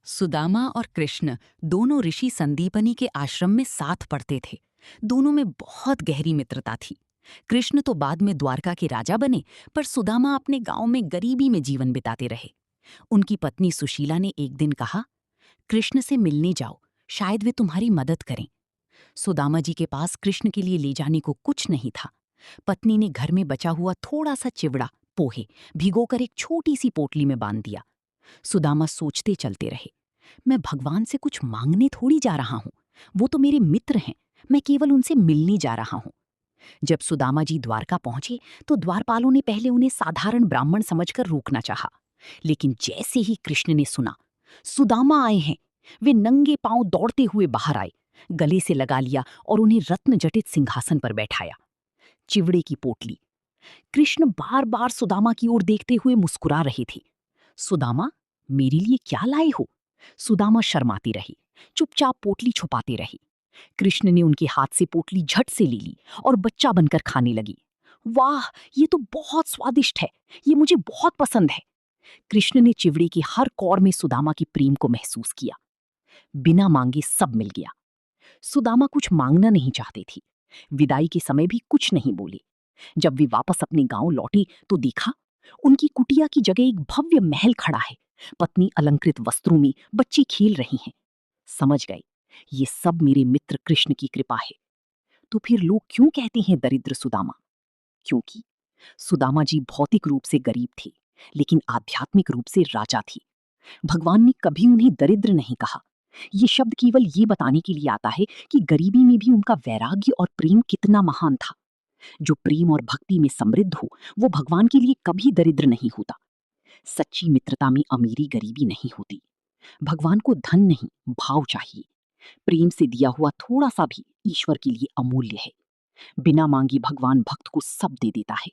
सुदामा और कृष्ण दोनों ऋषि संदीपनी के आश्रम में साथ पढ़ते थे। दोनों में बहुत गहरी मित्रता थी। कृष्ण तो बाद में द्वारका के राजा बने, पर सुदामा अपने गांव में गरीबी में जीवन बिताते रहे। उनकी पत्नी सुशीला ने एक दिन कहा, कृष्ण से मिलने जाओ, शायद वे तुम्हारी मदद करें। सुदामा जी के पास कृष्ण के लिए ले जाने को कुछ नहीं था। पत्नी ने घर में बचा हुआ थोड़ा सा चिवड़ा, पोहे भिगोकर एक छोटी सी पोटली में बांध दिया। सुदामा सोचते चलते रहे, मैं भगवान से कुछ मांगने थोड़ी जा रहा हूं, वो तो मेरे मित्र हैं, मैं केवल उनसे मिलने जा रहा हूं। जब सुदामा जी द्वारका पहुंचे तो द्वारपालों ने पहले उन्हें साधारण ब्राह्मण समझकर रोकना चाहा, लेकिन जैसे ही कृष्ण ने सुना सुदामा आए हैं, वे नंगे पांव दौड़ते हुए बाहर आए, गले से लगा लिया और उन्हें रत्न जटित सिंहासन पर बैठाया। चिवड़े की पोटली। कृष्ण बार बार सुदामा की ओर देखते हुए मुस्कुरा रहे थे। सुदामा, मेरे लिए क्या लाए हो? सुदामा शर्माती रही, चुपचाप पोटली छुपाते रही। कृष्ण ने उनके हाथ से पोटली झट से ले ली और बच्चा बनकर खाने लगी। वाह, ये तो बहुत स्वादिष्ट है, ये मुझे बहुत पसंद है। कृष्ण ने चिवड़े की हर कौर में सुदामा की प्रेम को महसूस किया। बिना मांगे सब मिल गया। सुदामा कुछ मांगना नहीं चाहते थे। विदाई के समय भी कुछ नहीं बोले। जब वे वापस अपने गांव लौटे तो देखा, उनकी कुटिया की जगह एक भव्य महल खड़ा है। पत्नी अलंकृत वस्त्रों में, बच्चे खेल रही हैं। समझ गए, ये सब मेरे मित्र कृष्ण की कृपा है। तो फिर लोग क्यों कहते हैं दरिद्र सुदामा? क्योंकि सुदामा जी भौतिक रूप से गरीब थे, लेकिन आध्यात्मिक रूप से राजा थे। भगवान ने कभी उन्हें दरिद्र नहीं कहा। ये शब्द केवल ये बताने के लिए आता है कि गरीबी में भी उनका वैराग्य और प्रेम कितना महान था। जो प्रेम और भक्ति में समृद्ध हो, वो भगवान के लिए कभी दरिद्र नहीं होता। सच्ची मित्रता में अमीरी गरीबी नहीं होती। भगवान को धन नहीं, भाव चाहिए। प्रेम से दिया हुआ थोड़ा सा भी ईश्वर के लिए अमूल्य है। बिना मांगे भगवान भक्त को सब दे देता है।